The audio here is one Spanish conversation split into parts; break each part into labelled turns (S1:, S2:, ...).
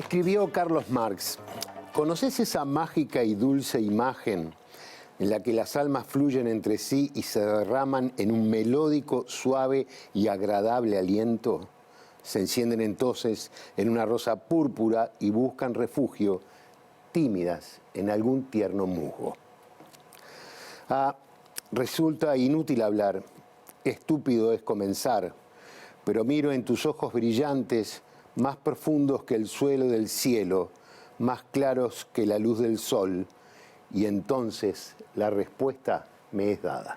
S1: Escribió Carlos Marx: ¿conoces esa mágica y dulce imagen en la que las almas fluyen entre sí y se derraman en un melódico, suave y agradable aliento? Se encienden entonces en una rosa púrpura y buscan refugio, tímidas, en algún tierno musgo. Resulta inútil hablar, estúpido es comenzar, pero miro en tus ojos brillantes, más profundos que el suelo del cielo, más claros que la luz del sol, y entonces la respuesta me es dada.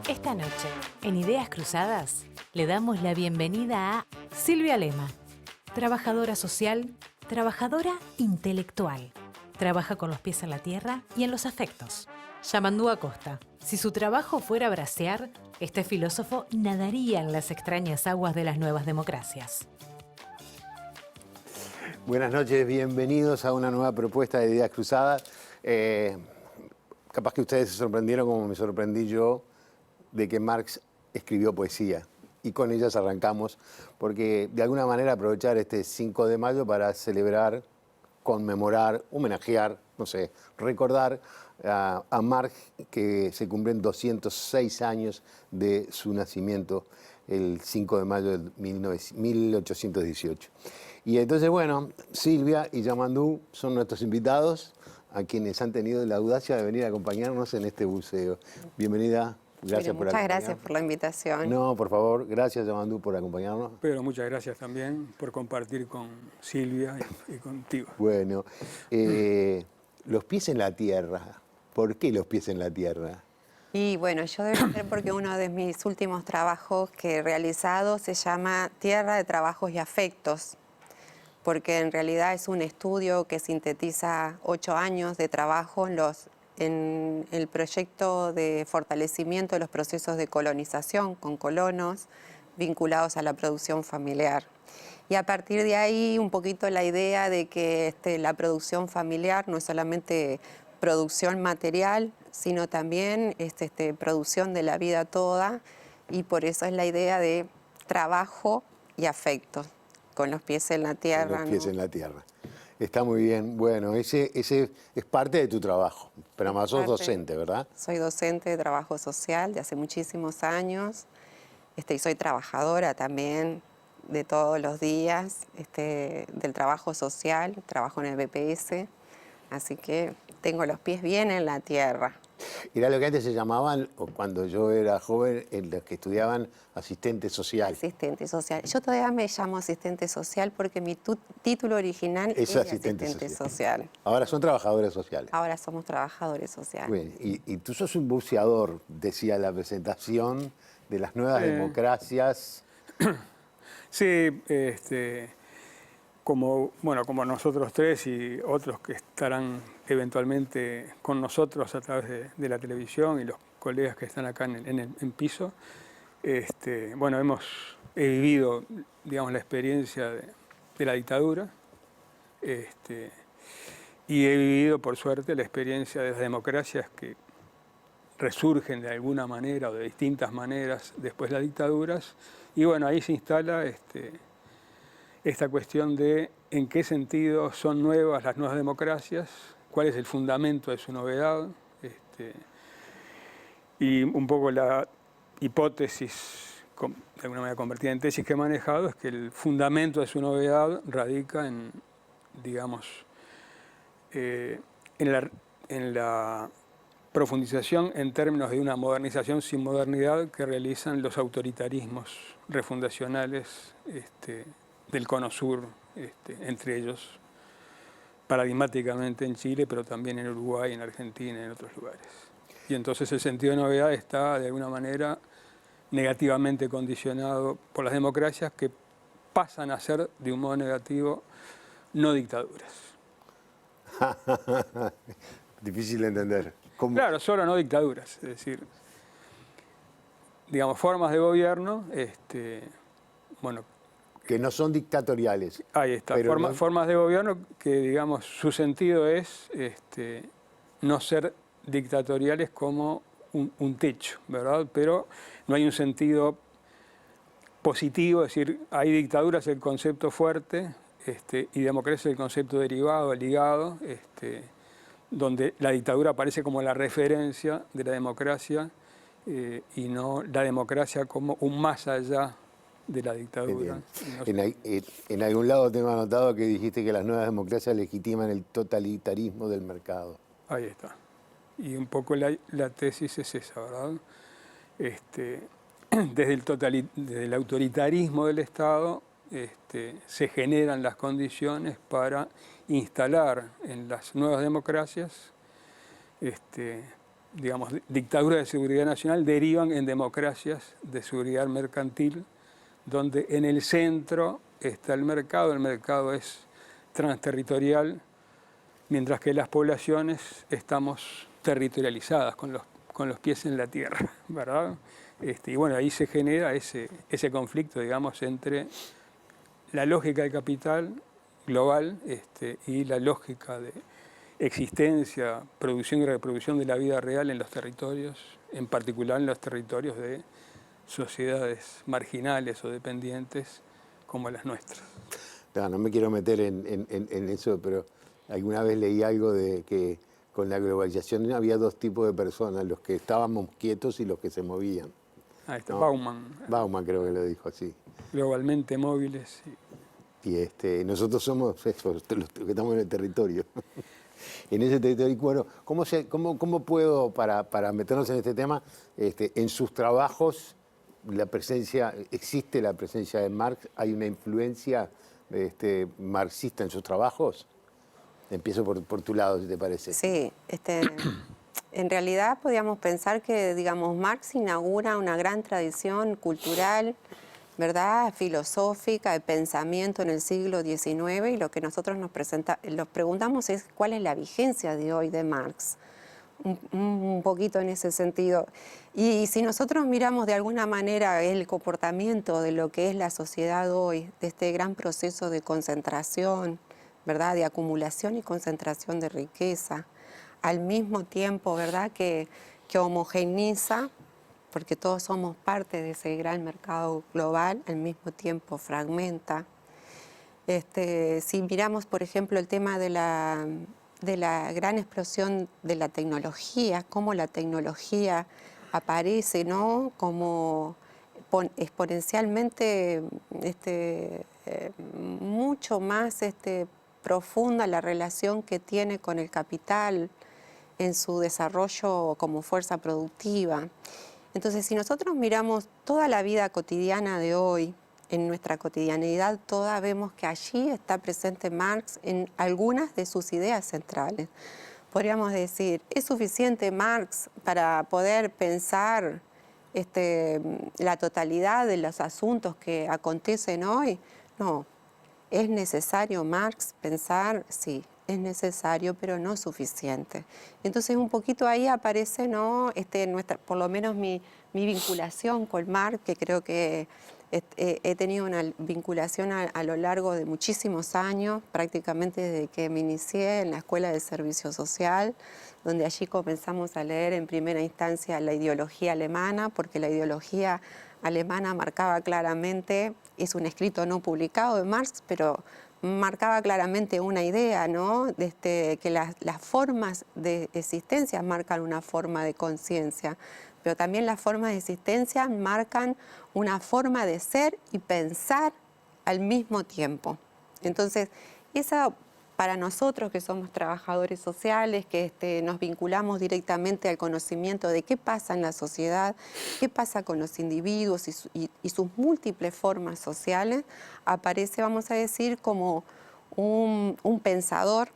S2: Esta noche, en Ideas Cruzadas, le damos la bienvenida a Silvia Lema, trabajadora social, trabajadora intelectual. Trabaja con los pies en la tierra y en los afectos. Yamandú Acosta. Si su trabajo fuera bracear, este filósofo nadaría en las extrañas aguas de las nuevas democracias.
S1: Buenas noches, bienvenidos a una nueva propuesta de Ideas Cruzadas. Capaz que ustedes se sorprendieron como me sorprendí yo de que Marx escribió poesía. Y con ellas arrancamos, porque de alguna manera aprovechar este 5 de mayo para celebrar, conmemorar, homenajear, no sé, recordar a Marx, que se cumplen 206 años de su nacimiento, el 5 de mayo de 1818. Y entonces, bueno, Silvia y Yamandú son nuestros invitados, a quienes han tenido la audacia de venir a acompañarnos en este buceo. Bienvenida. Gracias por
S3: muchas gracias por la invitación.
S1: No, por favor, gracias, Yamandú, por acompañarnos.
S4: Pero muchas gracias también por compartir con Silvia y contigo.
S1: Bueno, los pies en la tierra. ¿Por qué los pies en la tierra?
S3: Y bueno, yo debo ser porque uno de mis últimos trabajos que he realizado se llama Tierra de Trabajos y Afectos, porque en realidad es un estudio que sintetiza 8 años de trabajo en el proyecto de fortalecimiento de los procesos de colonización con colonos vinculados a la producción familiar. Y a partir de ahí un poquito la idea de que la producción familiar no es solamente producción material, sino también producción de la vida toda, y por eso es la idea de trabajo y afecto, con los pies en la tierra.
S1: Con los pies
S3: ¿no?
S1: en la tierra. Está muy bien. Bueno, ese es parte de tu trabajo, pero además sos docente, ¿verdad?
S3: Soy docente de trabajo social de hace muchísimos años, y soy trabajadora también de todos los días, del trabajo social, trabajo en el BPS, así que tengo los pies bien en la tierra.
S1: Era lo que antes se llamaban, o cuando yo era joven, los que estudiaban asistente social.
S3: Asistente social. Yo todavía me llamo asistente social porque mi título original es asistente social.
S1: Ahora son trabajadores sociales.
S3: Ahora somos trabajadores sociales.
S1: Bien, y tú sos un buceador, decía la presentación, de las nuevas democracias.
S4: Sí, como nosotros tres y otros que estarán eventualmente con nosotros a través de la televisión y los colegas que están acá en piso, he vivido, digamos, la experiencia de la dictadura, y he vivido, por suerte, la experiencia de las democracias que resurgen de alguna manera o de distintas maneras después de las dictaduras, y bueno, ahí se instala esta cuestión de en qué sentido son nuevas las nuevas democracias, cuál es el fundamento de su novedad, y un poco la hipótesis, de alguna manera convertida en tesis que he manejado, es que el fundamento de su novedad radica en, digamos, en la profundización en términos de una modernización sin modernidad que realizan los autoritarismos refundacionales del Cono Sur, entre ellos paradigmáticamente en Chile, pero también en Uruguay, en Argentina y en otros lugares. Y entonces el sentido de novedad está de alguna manera negativamente condicionado por las democracias que pasan a ser, de un modo negativo, no dictaduras.
S1: Difícil de entender.
S4: Claro, solo no dictaduras, es decir, digamos, formas de gobierno, bueno,
S1: que no son dictatoriales.
S4: ahí está,
S1: pero no-
S4: formas de gobierno que, digamos, su sentido es no ser dictatoriales como un techo, ¿verdad? Pero no hay un sentido positivo, es decir, hay dictaduras el concepto fuerte y democracia el concepto derivado, ligado, donde la dictadura aparece como la referencia de la democracia y no la democracia como un más allá de la
S1: Qué
S4: dictadura.
S1: bien. En algún lado tengo anotado que dijiste que las nuevas democracias legitiman el totalitarismo del mercado.
S4: Ahí está. Y un poco la tesis es esa, ¿verdad? Desde el autoritarismo del Estado se generan las condiciones para instalar en las nuevas democracias, digamos, dictaduras de seguridad nacional derivan en democracias de seguridad mercantil, donde en el centro está el mercado es transterritorial, mientras que las poblaciones estamos territorializadas, con los pies en la tierra, ¿verdad? Y bueno, ahí se genera ese conflicto, digamos, entre la lógica del capital global y la lógica de existencia, producción y reproducción de la vida real en los territorios, en particular en los territorios de sociedades marginales o dependientes como las nuestras.
S1: No me quiero meter en eso, pero alguna vez leí algo de que con la globalización había dos tipos de personas, los que estábamos quietos y los que se movían.
S4: Ahí está,
S1: No.
S4: Bauman.
S1: Bauman creo que lo dijo así.
S4: Globalmente móviles.
S1: Y nosotros somos eso, los que estamos en el territorio. En ese territorio, bueno, ¿cómo puedo, para meternos en este tema, en sus trabajos, existe la presencia de Marx? ¿Hay una influencia marxista en sus trabajos? Empiezo por tu lado, si te parece.
S3: Sí, en realidad podríamos pensar que, digamos, Marx inaugura una gran tradición cultural, ¿verdad?, filosófica, de pensamiento en el siglo XIX, y lo que nosotros nos preguntamos es cuál es la vigencia de hoy de Marx, un poquito en ese sentido. Y si nosotros miramos de alguna manera el comportamiento de lo que es la sociedad hoy, de este gran proceso de concentración, ¿verdad?, de acumulación y concentración de riqueza, al mismo tiempo, ¿verdad?, que homogeneiza, porque todos somos parte de ese gran mercado global, al mismo tiempo fragmenta. Si miramos, por ejemplo, el tema de la gran explosión de la tecnología, cómo la tecnología aparece, ¿no?, como exponencialmente mucho más profunda la relación que tiene con el capital en su desarrollo como fuerza productiva. Entonces, si nosotros miramos toda la vida cotidiana de hoy, en nuestra cotidianidad toda, vemos que allí está presente Marx en algunas de sus ideas centrales. Podríamos decir, ¿es suficiente Marx para poder pensar la totalidad de los asuntos que acontecen hoy? No. ¿Es necesario Marx pensar? Sí, es necesario, pero no suficiente. Entonces un poquito ahí aparece, ¿no?, por lo menos mi vinculación con Marx, que creo que he tenido una vinculación a lo largo de muchísimos años, prácticamente desde que me inicié en la Escuela de Servicio Social, donde allí comenzamos a leer en primera instancia la ideología alemana, porque la ideología alemana marcaba claramente, es un escrito no publicado de Marx, pero marcaba claramente una idea, ¿no?, que las formas de existencia marcan una forma de conciencia, pero también las formas de existencia marcan una forma de ser y pensar al mismo tiempo. Entonces, esa, para nosotros que somos trabajadores sociales, que nos vinculamos directamente al conocimiento de qué pasa en la sociedad, qué pasa con los individuos y sus múltiples formas sociales, aparece, vamos a decir, como un pensador,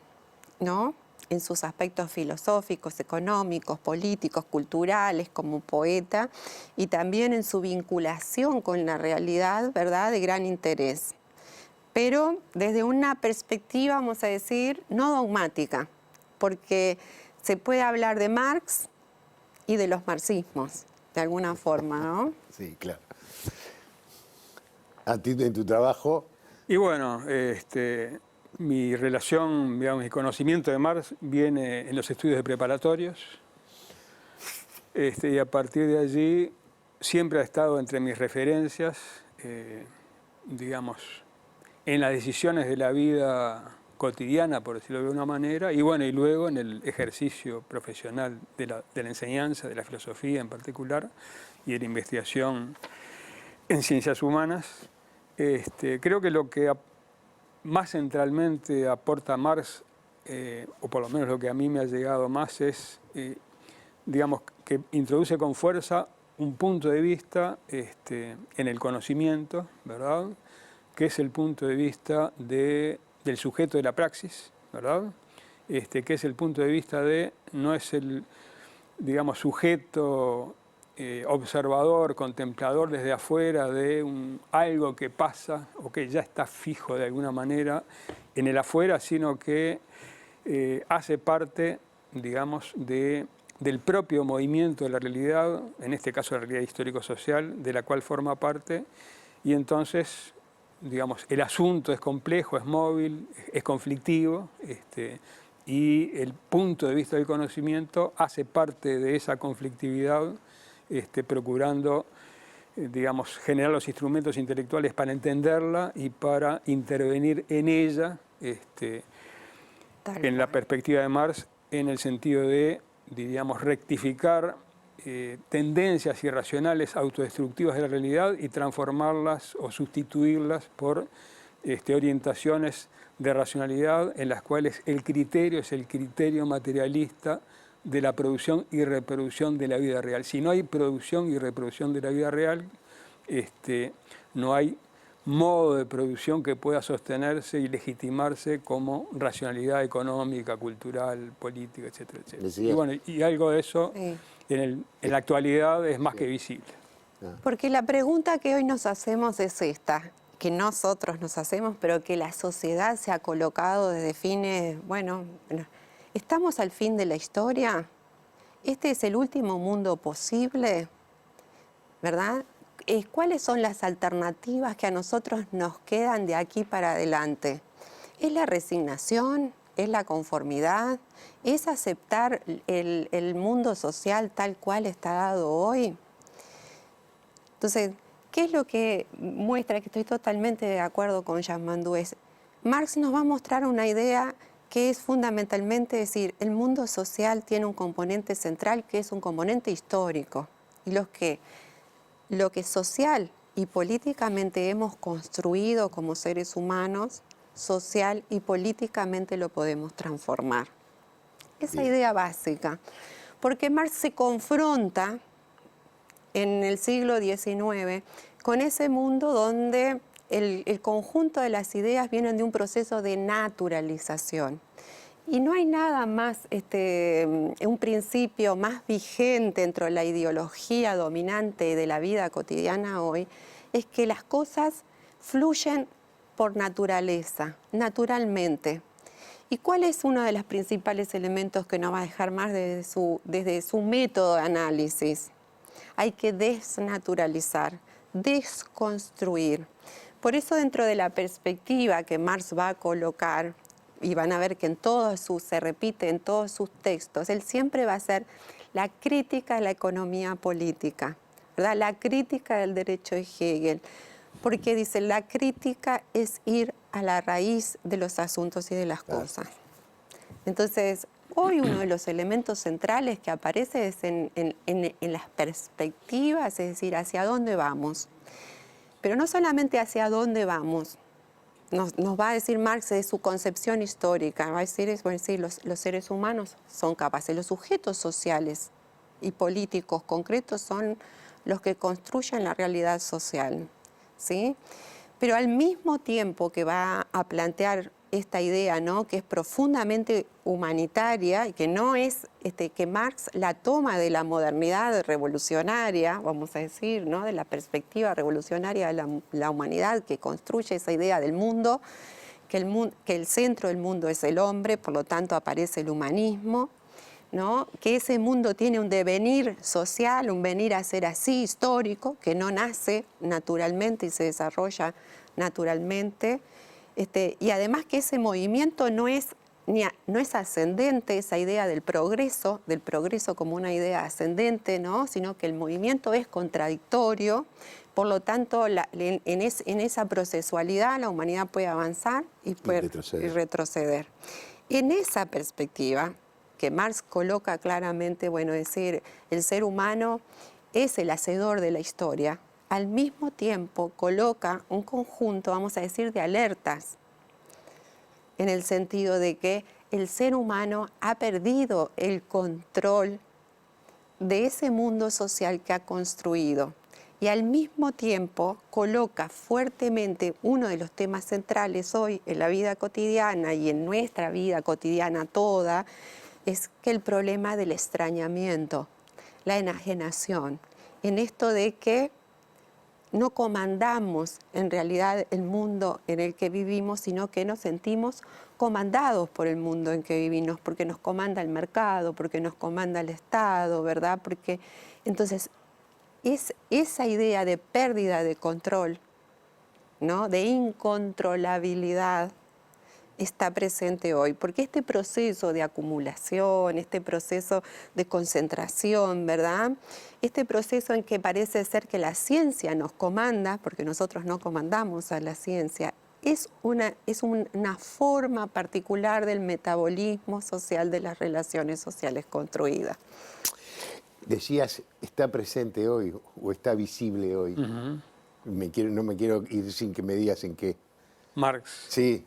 S3: ¿no?, en sus aspectos filosóficos, económicos, políticos, culturales, como poeta, y también en su vinculación con la realidad, ¿verdad?, de gran interés. Pero desde una perspectiva, vamos a decir, no dogmática, porque se puede hablar de Marx y de los marxismos, de alguna forma, ¿no?
S1: Sí, claro. A ti en tu trabajo,
S4: Y bueno, mi relación, digamos, mi conocimiento de Marx viene en los estudios de preparatorios. Y a partir de allí siempre ha estado entre mis referencias, digamos, en las decisiones de la vida cotidiana, por decirlo de alguna manera, y bueno, y luego en el ejercicio profesional de la enseñanza, de la filosofía en particular, y de la investigación en ciencias humanas. Creo que lo que más centralmente aporta Marx, o por lo menos lo que a mí me ha llegado más, es, digamos, que introduce con fuerza un punto de vista en el conocimiento, ¿verdad?, que es el punto de vista del sujeto de la praxis, ¿verdad?, que es el punto de vista de, no es el, digamos, sujeto observador, contemplador desde afuera de algo que pasa o que ya está fijo de alguna manera en el afuera, sino que hace parte, digamos, del propio movimiento de la realidad, en este caso la realidad histórico-social, de la cual forma parte, y entonces, digamos, el asunto es complejo, es móvil, es conflictivo, y el punto de vista del conocimiento hace parte de esa conflictividad, procurando, digamos, generar los instrumentos intelectuales para entenderla y para intervenir en ella, en la perspectiva de Marx, en el sentido de, diríamos, rectificar tendencias irracionales autodestructivas de la realidad y transformarlas o sustituirlas por orientaciones de racionalidad en las cuales el criterio es el criterio materialista de la producción y reproducción de la vida real. Si no hay producción y reproducción de la vida real, no hay modo de producción que pueda sostenerse y legitimarse como racionalidad económica, cultural, política, etcétera, etcétera. Y bueno, y algo de eso
S3: Sí.
S4: en la actualidad es más que visible.
S3: Porque la pregunta que hoy nos hacemos es esta, que nosotros nos hacemos, pero que la sociedad se ha colocado desde fines, bueno, ¿estamos al fin de la historia? ¿Este es el último mundo posible? ¿Verdad? ¿Cuáles son las alternativas que a nosotros nos quedan de aquí para adelante? ¿Es la resignación? ¿Es la conformidad? ¿Es aceptar el mundo social tal cual está dado hoy? Entonces, ¿qué es lo que muestra que estoy totalmente de acuerdo con Jean Mandoues? Marx nos va a mostrar una idea que es fundamentalmente decir, el mundo social tiene un componente central que es un componente histórico. Y lo que social y políticamente hemos construido como seres humanos, social y políticamente lo podemos transformar. Esa idea básica. Porque Marx se confronta en el siglo XIX con ese mundo donde el conjunto de las ideas vienen de un proceso de naturalización. Y no hay nada más, un principio más vigente dentro de la ideología dominante de la vida cotidiana hoy, es que las cosas fluyen por naturaleza, naturalmente. ¿Y cuál es uno de los principales elementos que nos va a dejar más desde su método de análisis? Hay que desnaturalizar, desconstruir. Por eso dentro de la perspectiva que Marx va a colocar, y van a ver que se repite en todos sus textos, él siempre va a hacer la crítica de la economía política, ¿verdad? La crítica del derecho de Hegel, porque dice, la crítica es ir a la raíz de los asuntos y de las cosas. Entonces, hoy uno de los elementos centrales que aparece es en las perspectivas, es decir, hacia dónde vamos. Pero no solamente hacia dónde vamos, nos va a decir Marx de su concepción histórica, va a decir los seres humanos son capaces, los sujetos sociales y políticos concretos son los que construyen la realidad social, ¿sí? Pero al mismo tiempo que va a plantear esta idea, ¿no?, que es profundamente humanitaria y que no es que Marx la toma de la modernidad revolucionaria, vamos a decir, ¿no?, de la perspectiva revolucionaria de la humanidad que construye esa idea del mundo, que el centro del mundo es el hombre, por lo tanto aparece el humanismo, ¿no? Que ese mundo tiene un devenir social, un venir a ser así histórico, que no nace naturalmente y se desarrolla naturalmente, y además que ese movimiento no es ascendente, esa idea del progreso como una idea ascendente, ¿no? Sino que el movimiento es contradictorio, por lo tanto en esa procesualidad la humanidad puede avanzar y retroceder. En esa perspectiva, que Marx coloca claramente, bueno, es decir, el ser humano es el hacedor de la historia, al mismo tiempo coloca un conjunto, vamos a decir, de alertas, en el sentido de que el ser humano ha perdido el control de ese mundo social que ha construido. Y al mismo tiempo coloca fuertemente uno de los temas centrales hoy en la vida cotidiana y en nuestra vida cotidiana toda, es que el problema del extrañamiento, la enajenación, en esto de que no comandamos en realidad el mundo en el que vivimos, sino que nos sentimos comandados por el mundo en que vivimos, porque nos comanda el mercado, porque nos comanda el Estado, ¿verdad? Porque entonces es esa idea de pérdida de control, ¿no? De incontrolabilidad, está presente hoy, porque este proceso de acumulación, este proceso de concentración, ¿verdad? Este proceso en que parece ser que la ciencia nos comanda, porque nosotros no comandamos a la ciencia, es una forma particular del metabolismo social de las relaciones sociales construidas.
S1: Decías, está presente hoy o está visible hoy. No me quiero ir sin que me digas en qué.
S4: Marx.
S1: Sí.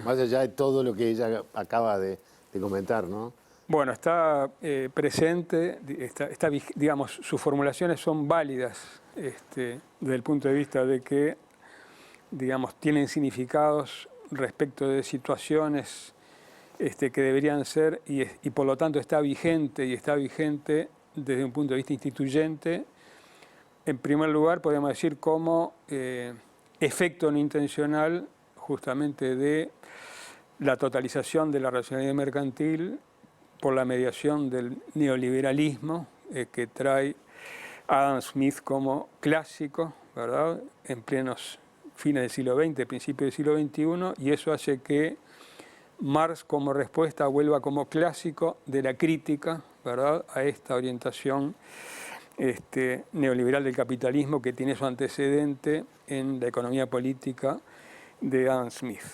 S1: Más allá de todo lo que ella acaba de comentar, ¿no?
S4: Bueno, está presente, digamos, sus formulaciones son válidas desde el punto de vista de que, digamos, tienen significados respecto de situaciones que deberían ser y por lo tanto está vigente desde un punto de vista instituyente. En primer lugar, podríamos decir como efecto no intencional justamente de la totalización de la racionalidad mercantil por la mediación del neoliberalismo que trae Adam Smith como clásico, ¿verdad?, en plenos fines del siglo XX, principios del siglo XXI, y eso hace que Marx como respuesta vuelva como clásico de la crítica, ¿verdad?, a esta orientación neoliberal del capitalismo que tiene su antecedente en la economía política de Adam Smith.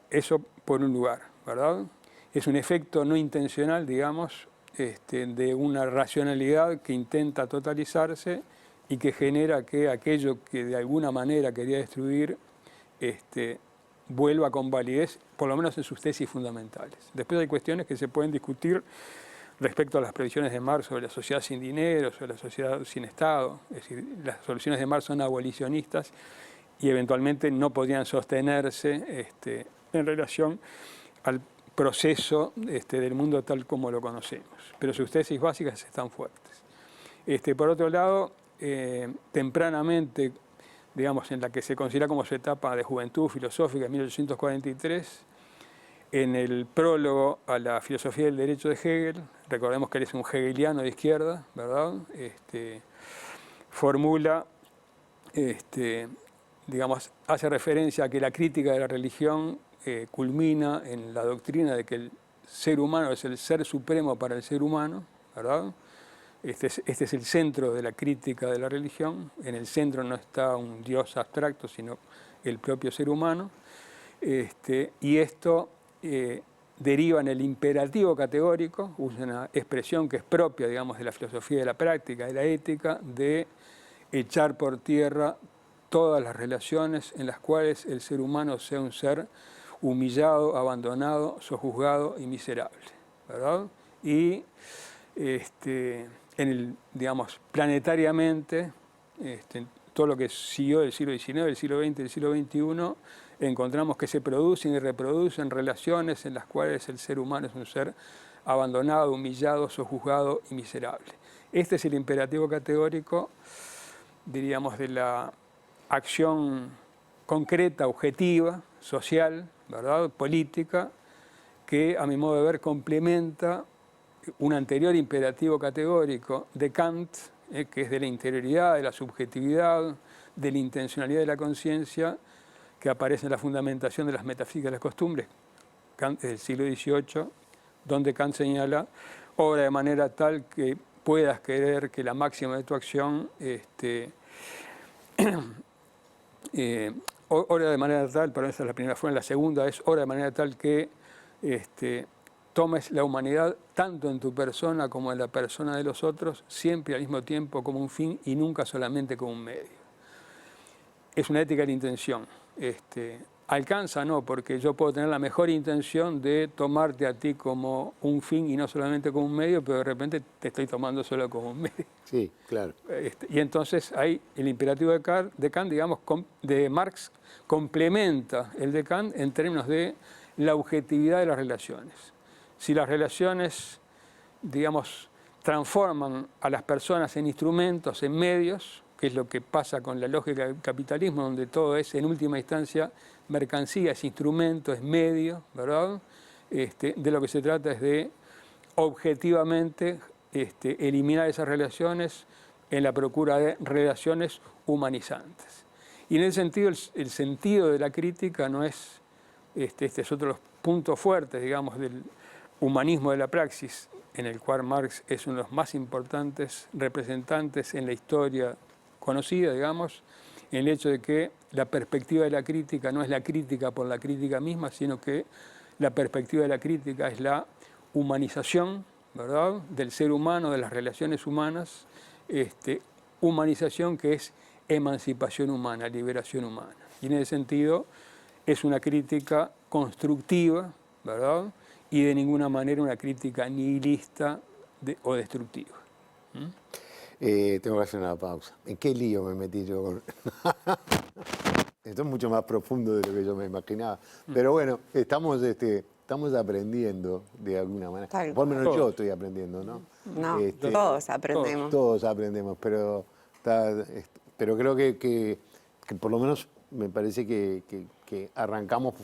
S4: Eso por un lugar, ¿verdad? Es un efecto no intencional, digamos, de una racionalidad que intenta totalizarse y que genera que aquello que de alguna manera quería destruir vuelva con validez, por lo menos en sus tesis fundamentales. Después hay cuestiones que se pueden discutir respecto a las previsiones de Marx sobre la sociedad sin dinero, sobre la sociedad sin Estado. Es decir, las soluciones de Marx son abolicionistas y eventualmente no podrían sostenerse en relación al proceso del mundo tal como lo conocemos. Pero sus tesis básicas están fuertes. Por otro lado, tempranamente, digamos, en la que se considera como su etapa de juventud filosófica, en 1843, en el prólogo a la filosofía del derecho de Hegel, recordemos que él es un hegeliano de izquierda, ¿verdad?, formula, digamos, hace referencia a que la crítica de la religión culmina en la doctrina de que el ser humano es el ser supremo para el ser humano, ¿verdad? Este es el centro de la crítica de la religión. En el centro no está un Dios abstracto, sino el propio ser humano. Y esto deriva en el imperativo categórico, una expresión que es propia, digamos, de la filosofía de la práctica, de la ética, de echar por tierra todas las relaciones en las cuales el ser humano sea un ser humillado, abandonado, sojuzgado y miserable, ¿verdad? Y digamos, planetariamente, todo lo que siguió del siglo XIX, del siglo XX, del siglo XXI, encontramos que se producen y reproducen relaciones en las cuales el ser humano es un ser abandonado, humillado, sojuzgado y miserable. Este es el imperativo categórico, diríamos, de la acción concreta, objetiva, social, ¿verdad?, política, que a mi modo de ver complementa un anterior imperativo categórico de Kant, que es de la interioridad, de la subjetividad, de la intencionalidad de la conciencia, que aparece en la fundamentación de las metafísicas de las costumbres, Kant, del siglo XVIII, donde Kant señala: obra de manera tal que puedas querer que la máxima de tu acción obra de manera tal, pero esa es la primera forma. La segunda es: obra de manera tal que tomes la humanidad tanto en tu persona como en la persona de los otros, siempre al mismo tiempo como un fin y nunca solamente como un medio. Es una ética de la intención. Alcanza, no, porque yo puedo tener la mejor intención de tomarte a ti como un fin y no solamente como un medio, pero de repente te estoy tomando solo como un medio.
S1: Sí, claro.
S4: Y entonces ahí el imperativo de Kant, digamos, de Marx, complementa el de Kant en términos de la objetividad de las relaciones. Si las relaciones, digamos, transforman a las personas en instrumentos, en medios, que es lo que pasa con la lógica del capitalismo, donde todo es, en última instancia, mercancía, es instrumento, es medio, ¿verdad? De lo que se trata es de, objetivamente, eliminar esas relaciones en la procura de relaciones humanizantes. Y en ese sentido, el sentido de la crítica no es, este es otro de los puntos fuertes, digamos, del humanismo de la praxis, en el cual Marx es uno de los más importantes representantes en la historia conocida, digamos, en el hecho de que la perspectiva de la crítica no es la crítica por la crítica misma, sino que la perspectiva de la crítica es la humanización, ¿verdad?, del ser humano, de las relaciones humanas, humanización que es emancipación humana, liberación humana. Y en ese sentido es una crítica constructiva, ¿verdad?, y de ninguna manera una crítica nihilista o destructiva.
S1: Tengo que hacer una pausa. ¿En qué lío me metí yo? Esto es mucho más profundo de lo que yo me imaginaba. Pero bueno, estamos aprendiendo de alguna manera. Por lo menos yo estoy aprendiendo, ¿no?
S3: No, todos aprendemos.
S1: Todos aprendemos, pero creo que por lo menos me parece que arrancamos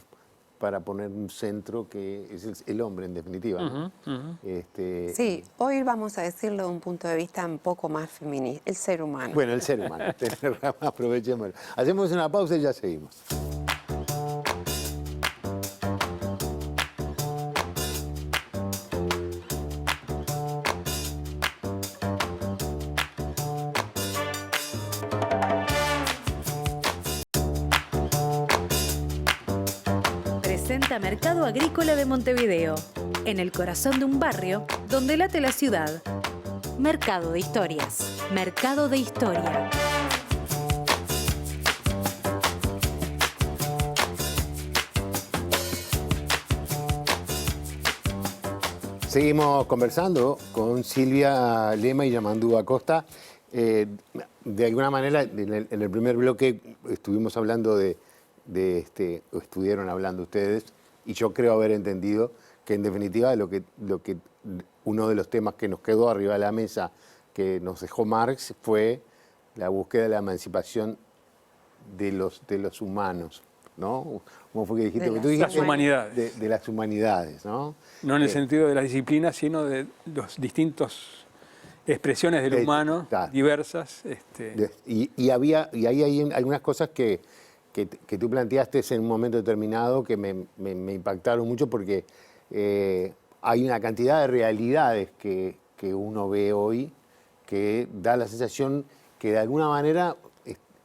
S1: para poner un centro que es el hombre, en definitiva, ¿no?
S3: Sí, hoy vamos a decirlo de un punto de vista un poco más feminista, el ser humano.
S1: Bueno, el ser humano. Aprovechémoslo. Hacemos una pausa y ya seguimos.
S2: Presenta Mercado Agrícola de Montevideo, en el corazón de un barrio donde late la ciudad. Mercado de Historias. Mercado de Historia.
S1: Seguimos conversando con Silvia Lema y Yamandú Acosta. De alguna manera, en el primer bloque estuvimos hablando o estuvieron hablando ustedes, y yo creo haber entendido que en definitiva uno de los temas que nos quedó arriba de la mesa que nos dejó Marx fue la búsqueda de la emancipación de los humanos, ¿no? ¿Cómo fue que dijiste?
S4: Las humanidades.
S1: De las humanidades, ¿no?
S4: No en el sentido de las disciplinas, sino de las distintas expresiones del humano, diversas.
S1: Y ahí hay algunas cosas que tú planteaste en un momento determinado que me impactaron mucho, porque hay una cantidad de realidades que uno ve hoy que da la sensación que de alguna manera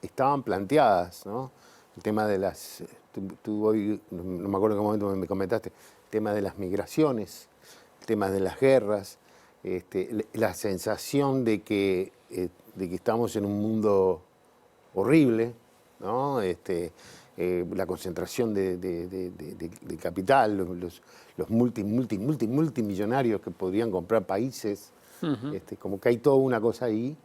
S1: estaban planteadas, ¿no? El tema de tú hoy, no me acuerdo en qué momento me comentaste, el tema de las migraciones, el tema de las guerras, la sensación de que estamos en un mundo horrible, ¿no? La concentración de capital, los multimillonarios que podrían comprar países, como que hay toda una cosa ahí,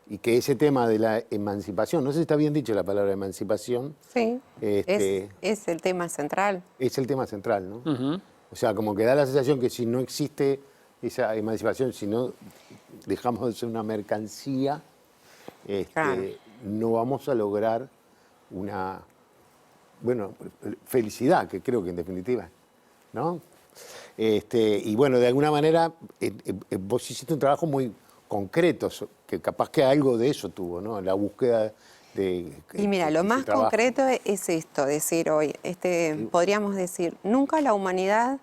S1: y que ese tema de la emancipación, no sé si está bien dicho la palabra emancipación.
S3: Sí, es el tema central.
S1: Es el tema central, ¿no? O sea, como que da la sensación que si no existe esa emancipación, si no dejamos de ser una mercancía,
S3: Claro.
S1: no vamos a lograr una felicidad, que creo que en definitiva ¿no? Y bueno, de alguna manera vos hiciste un trabajo muy concreto, que capaz que algo de eso tuvo, ¿no? La búsqueda de...
S3: Y mira, lo
S1: ese
S3: más
S1: trabajo.
S3: concreto es esto, decir hoy, podríamos decir, nunca la humanidad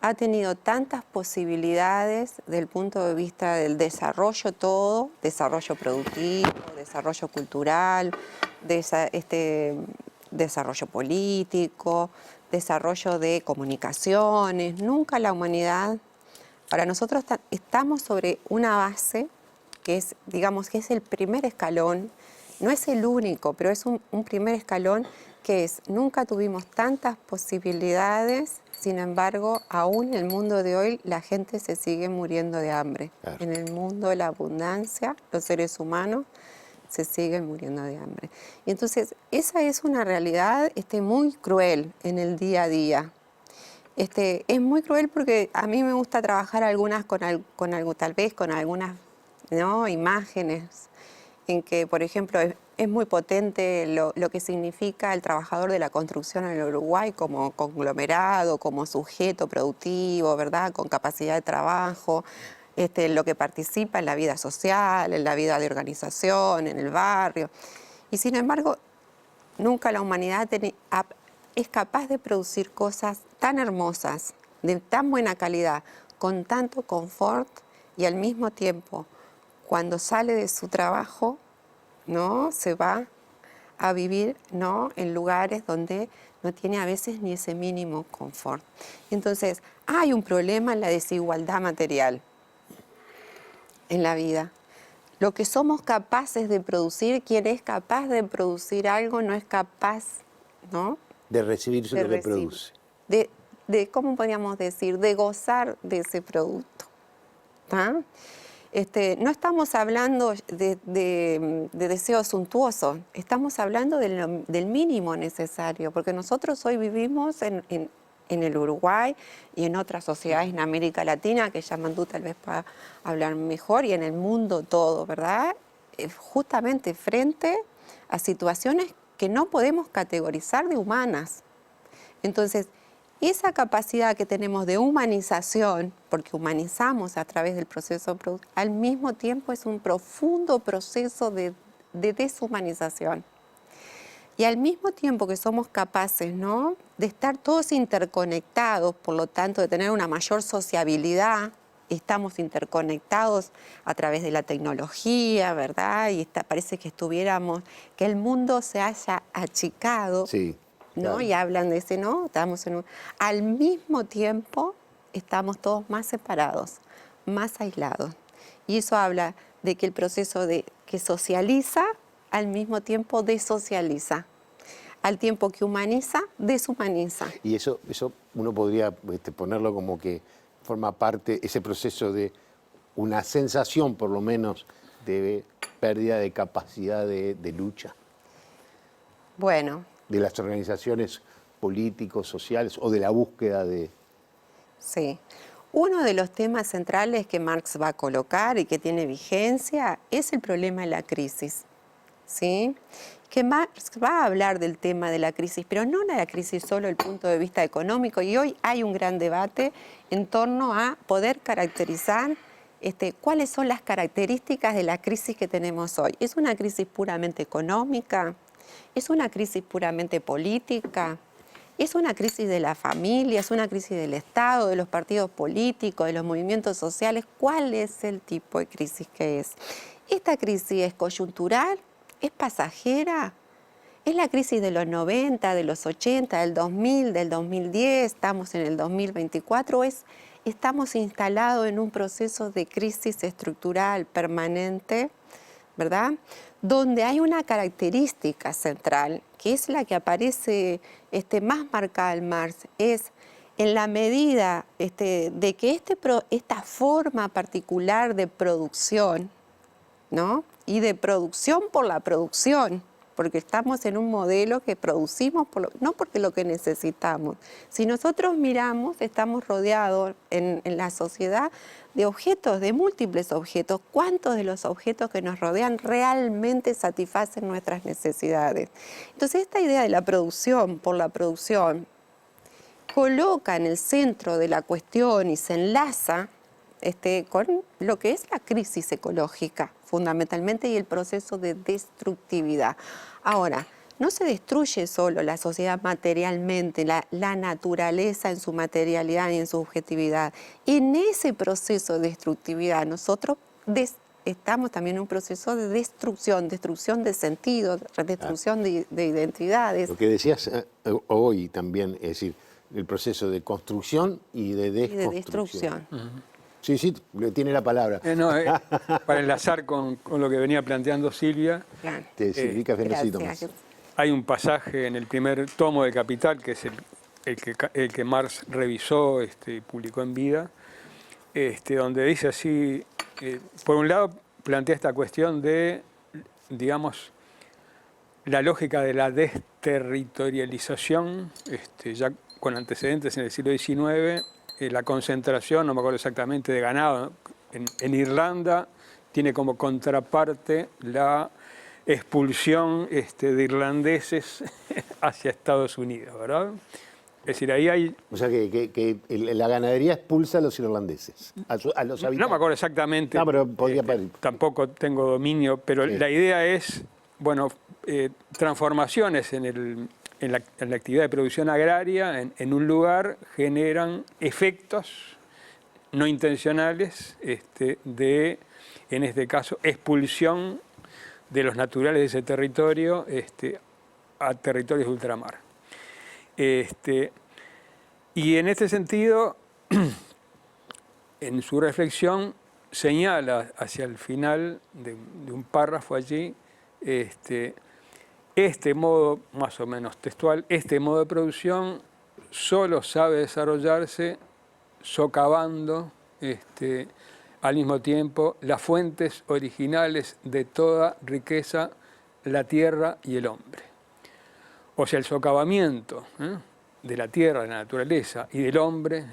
S3: ha tenido tantas posibilidades del punto de vista del desarrollo todo, desarrollo productivo, desarrollo cultural, desarrollo político, desarrollo de comunicaciones. Nunca la humanidad, para nosotros estamos sobre una base que es, digamos, que es el primer escalón. No es el único, pero es un primer escalón que es, nunca tuvimos tantas posibilidades, sin embargo, aún en el mundo de hoy la gente se sigue muriendo de hambre.
S1: Claro.
S3: En el mundo de la abundancia, los seres humanos se siguen muriendo de hambre. Y entonces, esa es una realidad muy cruel en el día a día. Es muy cruel porque a mí me gusta trabajar tal vez con algunas, ¿no?, imágenes en que, por ejemplo, es muy potente lo que significa el trabajador de la construcción en el Uruguay como conglomerado, como sujeto productivo, ¿verdad?, con capacidad de trabajo, lo que participa en la vida social, en la vida de organización, en el barrio. Y sin embargo, nunca la humanidad es capaz de producir cosas tan hermosas, de tan buena calidad, con tanto confort y al mismo tiempo, cuando sale de su trabajo, ¿no?, se va a vivir, ¿no?, en lugares donde no tiene a veces ni ese mínimo confort. Entonces, hay un problema en la desigualdad material en la vida. Lo que somos capaces de producir, quien es capaz de producir algo no es capaz, ¿no?,
S1: De recibir lo que produce.
S3: ¿Cómo podríamos decir? De gozar de ese producto. ¿Ah? No estamos hablando de deseos suntuosos, estamos hablando del mínimo necesario, porque nosotros hoy vivimos en el Uruguay y en otras sociedades en América Latina, que ya Mandú tal vez para hablar mejor, y en el mundo todo, ¿verdad? Justamente frente a situaciones que no podemos categorizar de humanas. Entonces, esa capacidad que tenemos de humanización, porque humanizamos a través del proceso, al mismo tiempo es un profundo proceso de deshumanización. Y al mismo tiempo que somos capaces, ¿no?, de estar todos interconectados, por lo tanto de tener una mayor sociabilidad, estamos interconectados a través de la tecnología, ¿verdad? Y parece que que el mundo se haya achicado.
S1: Sí.
S3: ¿No?
S1: Claro.
S3: Y hablan de ese, ¿no? Al mismo tiempo estamos todos más separados, más aislados. Y eso habla de que el proceso que socializa, al mismo tiempo desocializa. Al tiempo que humaniza, deshumaniza.
S1: Y eso uno podría ponerlo como que forma parte, ese proceso de una sensación, por lo menos, de pérdida de capacidad de lucha.
S3: Bueno.
S1: De las organizaciones políticos, sociales o de la búsqueda de...
S3: Sí. Uno de los temas centrales que Marx va a colocar y que tiene vigencia es el problema de la crisis. ¿Sí? Que Marx va a hablar del tema de la crisis, pero no de la crisis solo desde el punto de vista económico. Y hoy hay un gran debate en torno a poder caracterizar cuáles son las características de la crisis que tenemos hoy. ¿Es una crisis puramente económica? ¿Es una crisis puramente política? ¿Es una crisis de la familia? ¿Es una crisis del Estado, de los partidos políticos, de los movimientos sociales? ¿Cuál es el tipo de crisis que es? ¿Esta crisis es coyuntural? ¿Es pasajera? ¿Es la crisis de los 90, de los 80, del 2000, del 2010? ¿Estamos en el 2024? ¿Estamos instalados en un proceso de crisis estructural permanente, ¿verdad?, donde hay una característica central, que es la que aparece más marcada en Marx, es en la medida de que esta forma particular de producción, ¿no?, y de producción por la producción, porque estamos en un modelo que producimos no porque lo que necesitamos. Si nosotros miramos, estamos rodeados en la sociedad de objetos, de múltiples objetos. ¿Cuántos de los objetos que nos rodean realmente satisfacen nuestras necesidades? Entonces, esta idea de la producción por la producción coloca en el centro de la cuestión y se enlaza con lo que es la crisis ecológica, fundamentalmente, y el proceso de destructividad. Ahora, no se destruye solo la sociedad materialmente, la naturaleza en su materialidad y en su objetividad. En ese proceso de destructividad nosotros estamos también en un proceso de destrucción de sentido, destrucción de identidades.
S1: Lo que decías hoy también, es decir, el proceso de construcción y de desconstrucción. Sí, sí, tiene la palabra.
S4: Para enlazar con lo que venía planteando Silvia,
S3: Claro.
S1: Te significa fenócito más.
S3: Gracias.
S4: hay un pasaje en el primer tomo de Capital, que es el que Marx revisó y publicó en vida, donde dice así, por un lado plantea esta cuestión de, digamos, la lógica de la desterritorialización, ya con antecedentes en el siglo XIX, la concentración, no me acuerdo exactamente, de ganado en Irlanda, tiene como contraparte la expulsión de irlandeses hacia Estados Unidos, ¿verdad? Es decir, ahí hay...
S1: O sea, que la ganadería expulsa a los irlandeses, a los habitantes.
S4: No me acuerdo exactamente.
S1: No, pero podría parir.
S4: Tampoco tengo dominio, pero sí. La idea es, bueno, transformaciones en la actividad de producción agraria en un lugar generan efectos no intencionales de, en este caso, expulsión de los naturales de ese territorio a territorios de ultramar. Y en este sentido, en su reflexión, señala hacia el final de un párrafo allí, este modo, más o menos textual, este modo de producción solo sabe desarrollarse socavando al mismo tiempo las fuentes originales de toda riqueza, la tierra y el hombre. O sea, el socavamiento de la tierra, de la naturaleza y del hombre,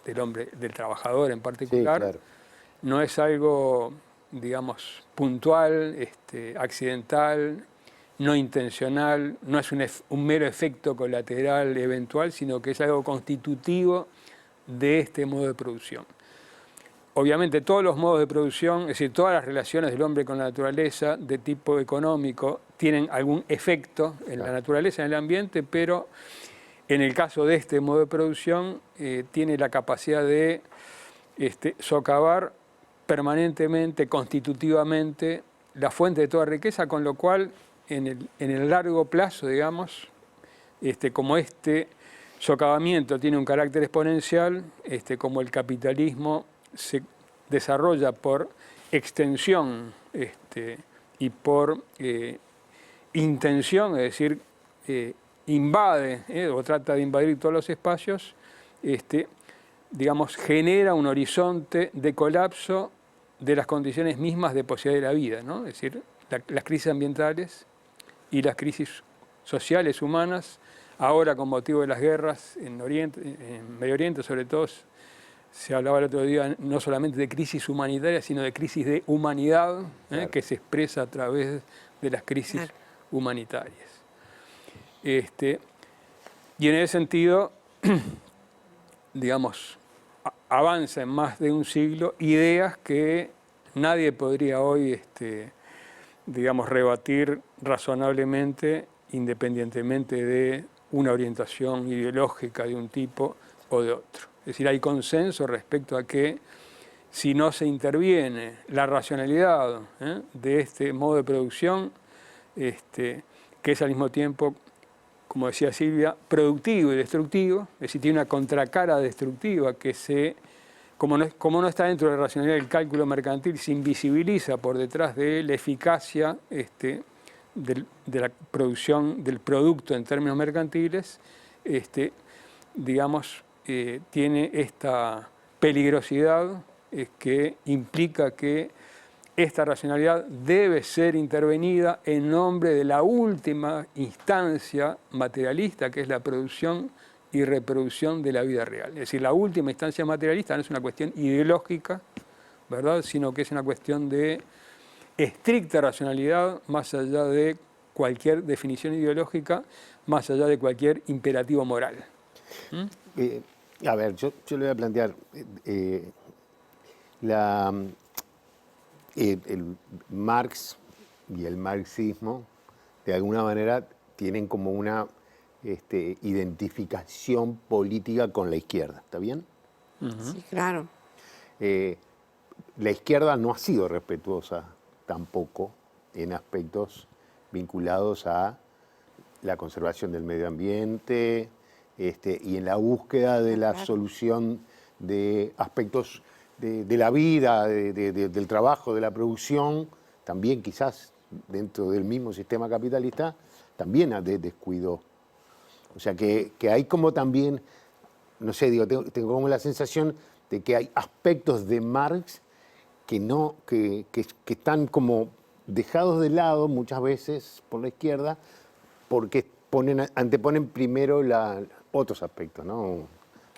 S4: del trabajador en particular, sí, claro, no es algo, digamos, puntual, accidental, no intencional, no es un mero efecto colateral eventual, sino que es algo constitutivo de este modo de producción. Obviamente todos los modos de producción, es decir, todas las relaciones del hombre con la naturaleza de tipo económico tienen algún efecto en la naturaleza, en el ambiente, pero en el caso de este modo de producción tiene la capacidad de socavar permanentemente, constitutivamente, la fuente de toda riqueza, con lo cual en el largo plazo, digamos, como socavamiento tiene un carácter exponencial, como el capitalismo se desarrolla por extensión y por intención, es decir, invade o trata de invadir todos los espacios, digamos, genera un horizonte de colapso de las condiciones mismas de posibilidad de la vida, ¿no? Es decir, las crisis ambientales y las crisis sociales humanas, ahora con motivo de las guerras en Medio Oriente, sobre todo, se hablaba el otro día no solamente de crisis humanitaria, sino de crisis de humanidad, claro, que se expresa a través de las crisis, claro, humanitarias. Y en ese sentido, digamos, avanza en más de un siglo ideas que nadie podría hoy, digamos, rebatir razonablemente, independientemente de una orientación ideológica de un tipo o de otro. Es decir, hay consenso respecto a que si no se interviene la racionalidad de este modo de producción, que es al mismo tiempo, como decía Silvia, productivo y destructivo, es decir, tiene una contracara destructiva que como no está dentro de la racionalidad del cálculo mercantil, se invisibiliza por detrás de la eficacia de la producción del producto en términos mercantiles, digamos, tiene esta peligrosidad que implica que esta racionalidad debe ser intervenida en nombre de la última instancia materialista, que es la producción y reproducción de la vida real. Es decir, la última instancia materialista no es una cuestión ideológica, ¿verdad?, sino que es una cuestión de estricta racionalidad, más allá de cualquier definición ideológica, más allá de cualquier imperativo moral.
S1: A ver, yo le voy a plantear, la, el Marx y el marxismo, de alguna manera, tienen como una identificación política con la izquierda, ¿está bien?
S3: Sí, claro.
S1: La izquierda no ha sido respetuosa tampoco en aspectos vinculados a la conservación del medio ambiente y en la búsqueda de la solución de aspectos de la vida, del trabajo, de la producción, también quizás dentro del mismo sistema capitalista, también descuidó. O sea que hay como también, no sé, digo, tengo como la sensación de que hay aspectos de Marx que están como dejados de lado muchas veces por la izquierda porque anteponen primero otros aspectos, ¿no?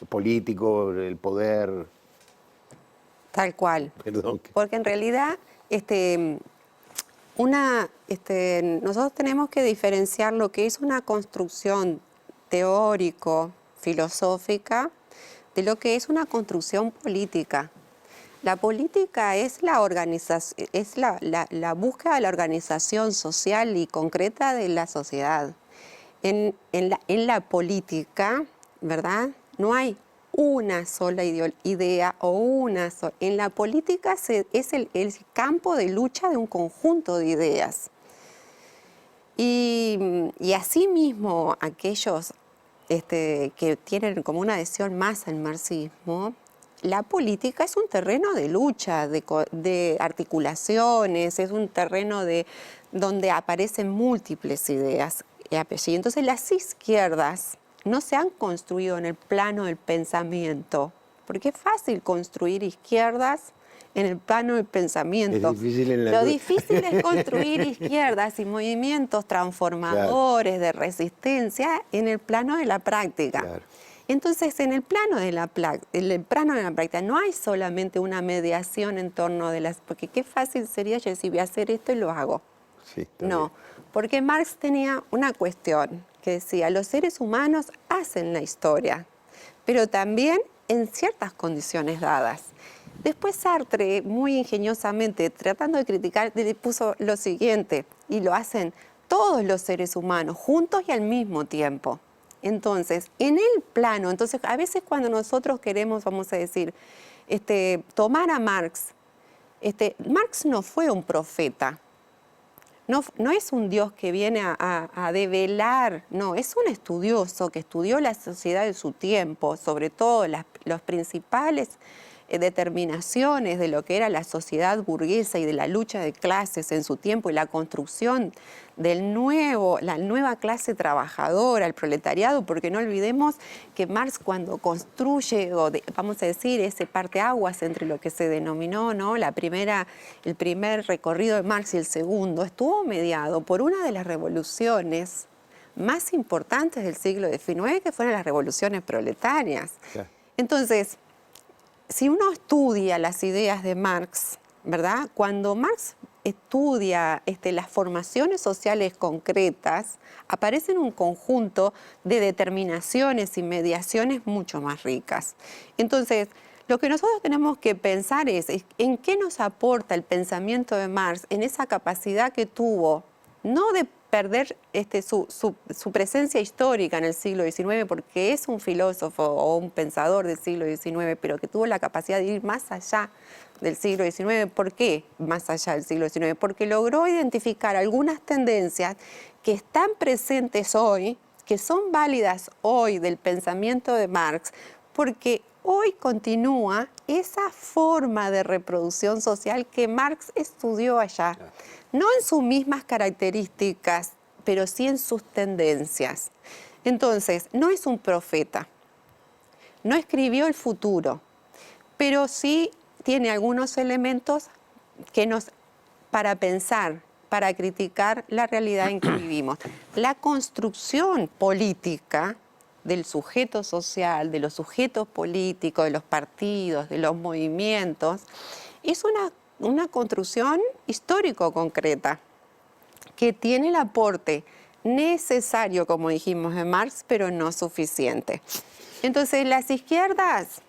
S1: El político, el poder.
S3: Tal cual.
S1: Perdón.
S3: Porque en realidad nosotros tenemos que diferenciar lo que es una construcción teórico-filosófica de lo que es una construcción política. La política es la organización, es la búsqueda de la organización social y concreta de la sociedad. En la política, ¿verdad? No hay una sola idea o una sola. En la política es el campo de lucha de un conjunto de ideas. Y asimismo, aquellos que tienen como una adhesión más al marxismo, la política es un terreno de lucha, de articulaciones, es un terreno donde aparecen múltiples ideas y apellidos. Entonces las izquierdas no se han construido en el plano del pensamiento, porque es fácil construir izquierdas en el plano del pensamiento.
S1: Es difícil
S3: Lo difícil es construir izquierdas y movimientos transformadores de resistencia en el plano de la práctica.
S1: Claro.
S3: Entonces, en el plano de la práctica no hay solamente una mediación en torno de las... Porque qué fácil sería yo decir, voy a hacer esto y lo hago.
S1: Sí,
S3: No, porque Marx tenía una cuestión que decía, los seres humanos hacen la historia, pero también en ciertas condiciones dadas. Después Sartre, muy ingeniosamente, tratando de criticar, puso lo siguiente, y lo hacen todos los seres humanos, juntos y al mismo tiempo. Entonces, en el plano, a veces cuando nosotros queremos, vamos a decir, tomar a Marx, Marx no fue un profeta, no es un Dios que viene a develar, no, es un estudioso que estudió la sociedad de su tiempo, sobre todo los principales determinaciones de lo que era la sociedad burguesa y de la lucha de clases en su tiempo y la construcción la nueva clase trabajadora, el proletariado, porque no olvidemos que Marx cuando construye, vamos a decir, ese parteaguas entre lo que se denominó, ¿no?, el primer recorrido de Marx y el segundo, estuvo mediado por una de las revoluciones más importantes del siglo XIX, que fueron las revoluciones proletarias.
S1: Claro.
S3: Entonces, si uno estudia las ideas de Marx, ¿verdad? Cuando Marx estudia las formaciones sociales concretas, aparecen un conjunto de determinaciones y mediaciones mucho más ricas. Entonces, lo que nosotros tenemos que pensar es en qué nos aporta el pensamiento de Marx en esa capacidad que tuvo, no de perder su presencia histórica en el siglo XIX, porque es un filósofo o un pensador del siglo XIX, pero que tuvo la capacidad de ir más allá del siglo XIX. ¿Por qué más allá del siglo XIX? Porque logró identificar algunas tendencias que están presentes hoy, que son válidas hoy del pensamiento de Marx, porque hoy continúa esa forma de reproducción social que Marx estudió allá. No en sus mismas características, pero sí en sus tendencias. Entonces, no es un profeta, no escribió el futuro, pero sí tiene algunos elementos para pensar, para criticar la realidad en que vivimos. La construcción política del sujeto social, de los sujetos políticos, de los partidos, de los movimientos, es una construcción histórico-concreta que tiene el aporte necesario, como dijimos en Marx, pero no suficiente. Entonces, las izquierdas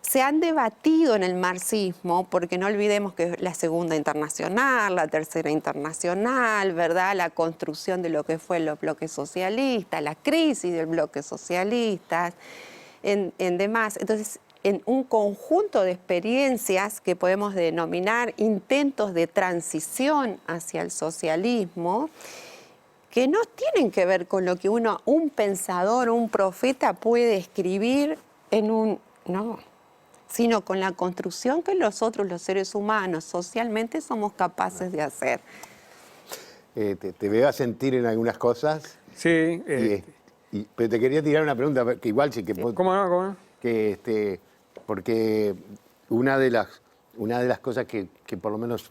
S3: se han debatido en el marxismo, porque no olvidemos que la Segunda Internacional, la Tercera Internacional, ¿verdad? La construcción de lo que fue los bloques socialistas, la crisis del bloque socialista, en demás. Entonces, en un conjunto de experiencias que podemos denominar intentos de transición hacia el socialismo, que no tienen que ver con lo que un pensador, un profeta puede escribir en un... No, sino con la construcción que nosotros, los seres humanos, socialmente somos capaces de hacer.
S1: Te veo a sentir en algunas cosas.
S4: Sí.
S1: Pero te quería tirar una pregunta, que igual sí que...
S4: ¿Cómo no?
S1: Que porque una de las cosas que por lo menos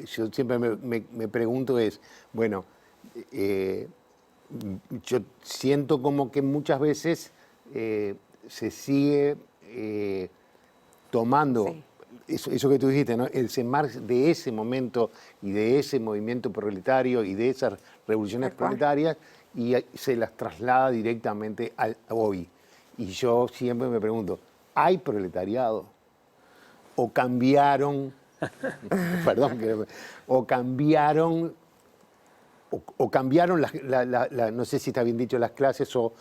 S1: yo siempre me pregunto es, bueno, yo siento como que muchas veces se sigue tomando eso que tú dijiste, ¿no? Ese Marx de ese momento y de ese movimiento proletario y de esas revoluciones proletarias y se las traslada directamente al hoy. Y yo siempre me pregunto, ¿hay proletariado? ¿O cambiaron? Perdón, o cambiaron no sé si está bien dicho, las clases o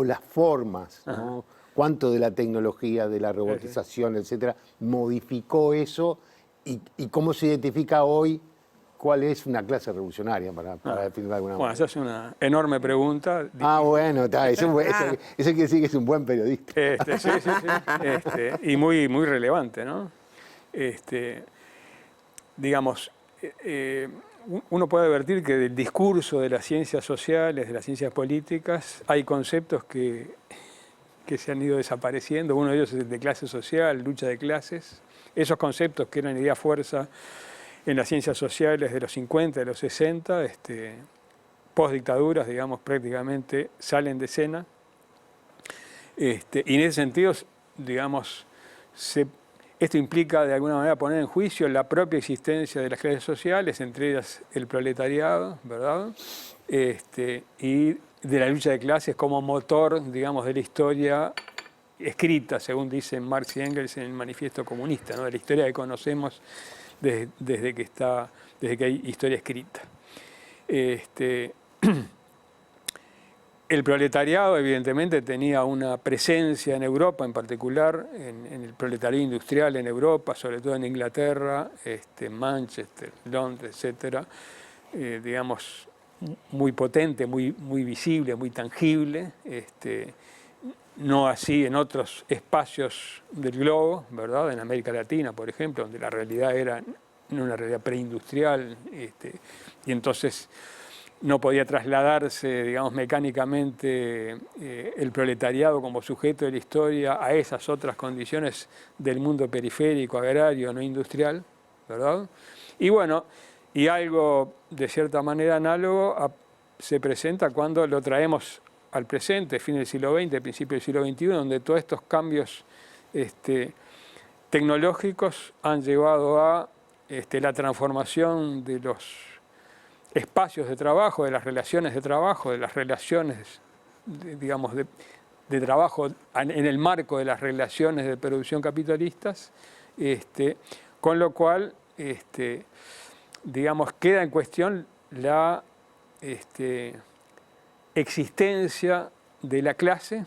S1: las formas, ¿no? Cuánto de la tecnología, de la robotización, etcétera, modificó eso y cómo se identifica hoy cuál es una clase revolucionaria, para definirlo de alguna manera.
S4: Bueno, esa es una enorme pregunta.
S1: Bueno, eso quiere decir que es un buen periodista.
S4: Sí. Y muy, muy relevante, ¿no? Digamos, uno puede advertir que del discurso de las ciencias sociales, de las ciencias políticas, hay conceptos que se han ido desapareciendo. Uno de ellos es el de clase social, lucha de clases. Esos conceptos que eran idea fuerza en las ciencias sociales de los 50, de los 60, post-dictaduras, digamos, prácticamente salen de escena. Y en ese sentido, digamos, esto implica de alguna manera poner en juicio la propia existencia de las clases sociales, entre ellas el proletariado, ¿verdad? Y de la lucha de clases como motor, digamos, de la historia escrita, según dicen Marx y Engels en el Manifiesto Comunista, ¿no? De la historia que conocemos desde que hay historia escrita. El proletariado, evidentemente, tenía una presencia en Europa, en particular, en el proletariado industrial en Europa, sobre todo en Inglaterra, Manchester, Londres, etcétera, digamos, muy potente, muy visible, muy tangible, no así en otros espacios del globo, ¿verdad? En América Latina, por ejemplo, donde la realidad era una realidad preindustrial, y entonces no podía trasladarse, digamos, mecánicamente el proletariado como sujeto de la historia a esas otras condiciones del mundo periférico, agrario, no industrial, ¿verdad? Y bueno, y algo de cierta manera análogo se presenta cuando lo traemos al presente, fin del siglo XX, principio del siglo XXI, donde todos estos cambios tecnológicos han llevado a la transformación de los espacios de trabajo, de las relaciones de trabajo, de las relaciones, digamos, de trabajo en el marco de las relaciones de producción capitalistas, con lo cual, digamos, queda en cuestión la existencia de la clase.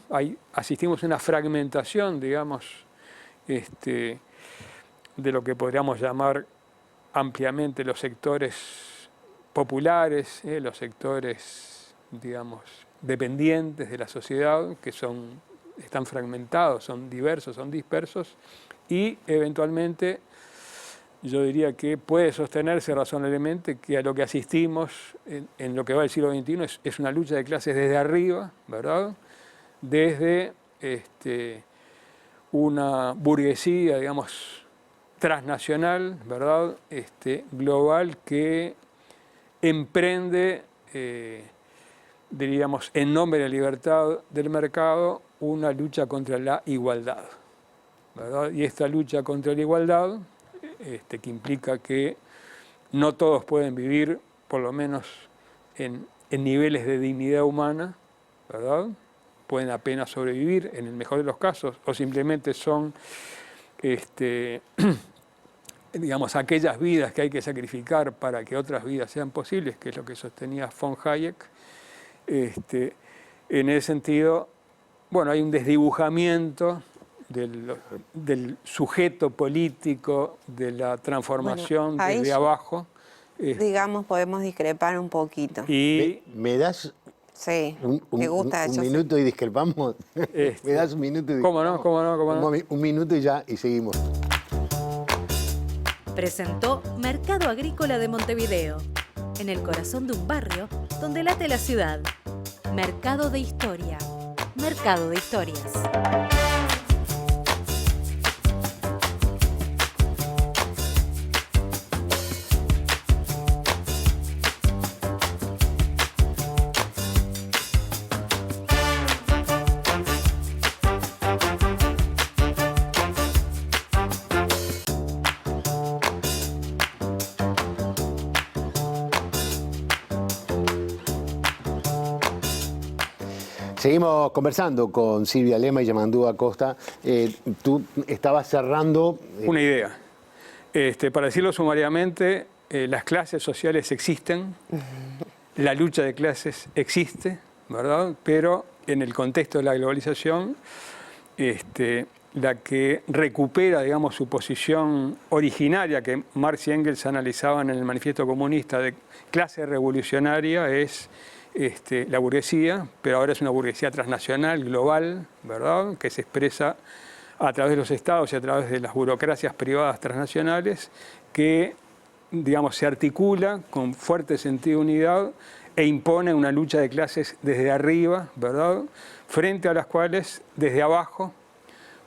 S4: Asistimos a una fragmentación, digamos, de lo que podríamos llamar ampliamente los sectores populares, los sectores, digamos, dependientes de la sociedad, que están fragmentados, son diversos, son dispersos, y eventualmente yo diría que puede sostenerse razonablemente que a lo que asistimos en lo que va del siglo XXI es una lucha de clases desde arriba, ¿verdad? Desde una burguesía, digamos, transnacional, ¿verdad? Global, que emprende, diríamos, en nombre de la libertad del mercado, una lucha contra la igualdad, ¿verdad? Y esta lucha contra la igualdad, que implica que no todos pueden vivir, por lo menos en niveles de dignidad humana, ¿verdad? Pueden apenas sobrevivir en el mejor de los casos, o simplemente son digamos, aquellas vidas que hay que sacrificar para que otras vidas sean posibles, que es lo que sostenía von Hayek. En ese sentido, bueno, hay un desdibujamiento del sujeto político, de la transformación
S3: Bueno,
S4: desde abajo.
S3: Digamos, podemos discrepar un poquito.
S4: Y
S1: ¿Me das
S3: Sí,
S1: un
S3: me gusta.
S1: un
S3: yo sé.
S1: minuto y discrepamos? ¿Me das un minuto y
S4: ¿Cómo no?
S1: discrepamos?
S4: ¿Cómo no? ¿Cómo no?
S1: Un minuto y ya, y seguimos.
S2: Presentó Mercado Agrícola de Montevideo, en el corazón de un barrio donde late la ciudad. Mercado de Historia. Mercado de Historias.
S1: Seguimos conversando con Silvia Lema y Yamandú Acosta. Tú estabas cerrando...
S4: Una idea. Para decirlo sumariamente, las clases sociales existen, la lucha de clases existe, ¿verdad? Pero en el contexto de la globalización, la que recupera, digamos, su posición originaria que Marx y Engels analizaban en el Manifiesto Comunista de clase revolucionaria es la burguesía, pero ahora es una burguesía transnacional, global, ¿verdad?, que se expresa a través de los estados y a través de las burocracias privadas transnacionales, que, digamos, se articula con fuerte sentido de unidad e impone una lucha de clases desde arriba, ¿verdad?, frente a las cuales, desde abajo,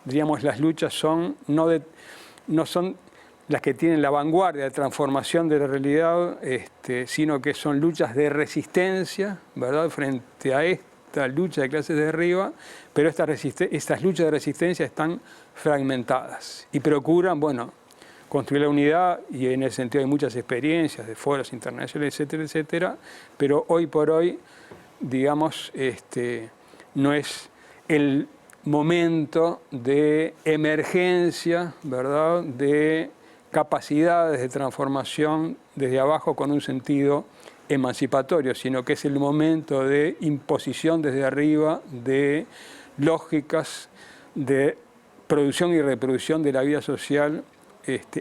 S4: diríamos, las luchas son no son las que tienen la vanguardia de transformación de la realidad, sino que son luchas de resistencia, ¿verdad?, frente a esta lucha de clases de arriba, pero estas luchas de resistencia están fragmentadas y procuran, bueno, construir la unidad, y en ese sentido hay muchas experiencias de foros internacionales, etcétera, etcétera, pero hoy por hoy, digamos, no es el momento de emergencia, ¿verdad?, de capacidades de transformación desde abajo con un sentido emancipatorio, sino que es el momento de imposición desde arriba de lógicas de producción y reproducción de la vida social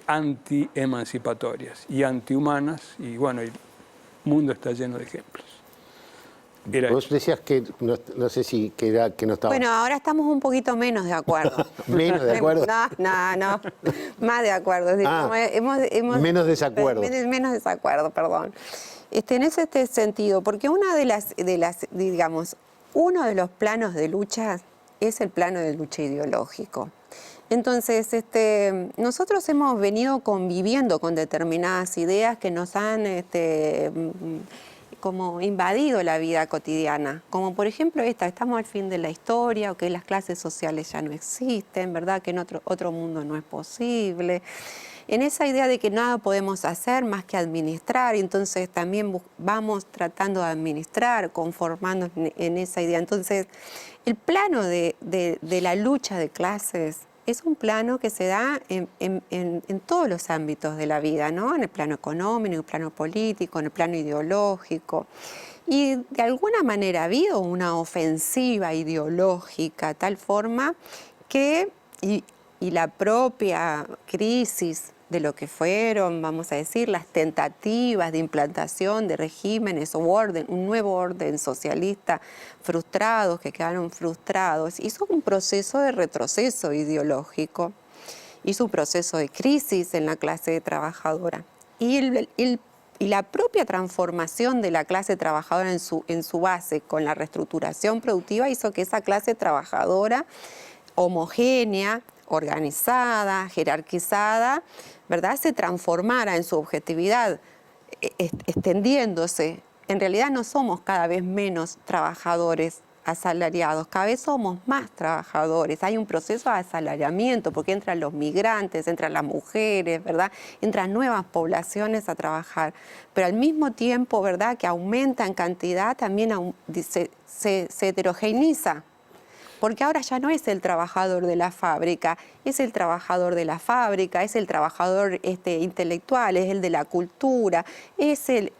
S4: anti-emancipatorias y antihumanas, y bueno, el mundo está lleno de ejemplos.
S1: Vos decías que, no sé si que no estaba...
S3: Bueno, ahora estamos un poquito menos de acuerdo.
S1: ¿Menos de acuerdo?
S3: No, más de acuerdo.
S1: Menos desacuerdo.
S3: Menos desacuerdo, perdón. En ese sentido, porque una de las, digamos, uno de los planos de lucha es el plano de lucha ideológico. Entonces, nosotros hemos venido conviviendo con determinadas ideas que nos han como invadido la vida cotidiana, como por ejemplo estamos al fin de la historia, o que las clases sociales ya no existen, ¿verdad?, que en otro mundo no es posible. En esa idea de que nada podemos hacer más que administrar, entonces también vamos tratando de administrar, conformando en esa idea. Entonces, el plano de la lucha de clases es un plano que se da en todos los ámbitos de la vida, ¿no? En el plano económico, en el plano político, en el plano ideológico. Y de alguna manera ha habido una ofensiva ideológica, tal forma que, y la propia crisis de lo que fueron, vamos a decir, las tentativas de implantación de regímenes o un nuevo orden socialista frustrados, que quedaron frustrados, hizo un proceso de retroceso ideológico, hizo un proceso de crisis en la clase trabajadora. Y la propia transformación de la clase trabajadora en su base con la reestructuración productiva hizo que esa clase trabajadora homogénea, organizada, jerarquizada, ¿verdad?, se transformara en su objetividad, extendiéndose. En realidad no somos cada vez menos trabajadores asalariados, cada vez somos más trabajadores. Hay un proceso de asalariamiento porque entran los migrantes, entran las mujeres, ¿verdad? Entran nuevas poblaciones a trabajar. Pero al mismo tiempo, ¿verdad?, que aumenta en cantidad, también se heterogeneiza. Porque ahora ya no es el trabajador de la fábrica, es el trabajador de la fábrica, es el trabajador intelectual, es el de la cultura, es el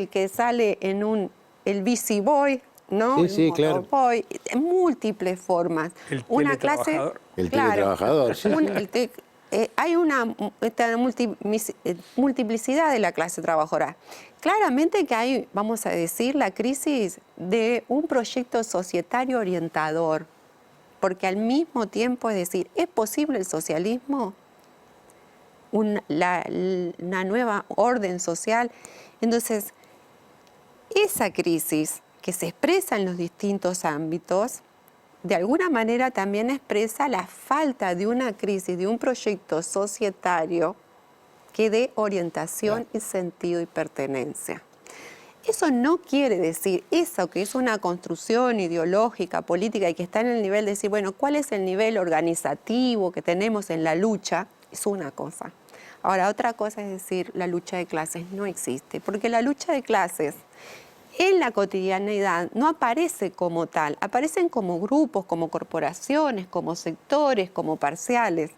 S3: que sale en el busy boy, ¿no?
S1: Sí, sí, claro.
S3: Boy, en múltiples formas.
S4: El
S3: teletrabajador.
S1: El teletrabajador, sí.
S3: Hay una multiplicidad de la clase trabajadora. Claramente que hay, vamos a decir, la crisis de un proyecto societario orientador, porque al mismo tiempo, es decir, ¿es posible el socialismo? Una nueva orden social. Entonces, esa crisis que se expresa en los distintos ámbitos, de alguna manera también expresa la falta de una crisis, de un proyecto societario que dé orientación y sentido y pertenencia. Eso no quiere decir, eso que es una construcción ideológica, política y que está en el nivel de decir, bueno, ¿cuál es el nivel organizativo que tenemos en la lucha? Es una cosa. Ahora, otra cosa es decir, la lucha de clases no existe, porque la lucha de clases en la cotidianeidad no aparece como tal, aparecen como grupos, como corporaciones, como sectores, como parciales.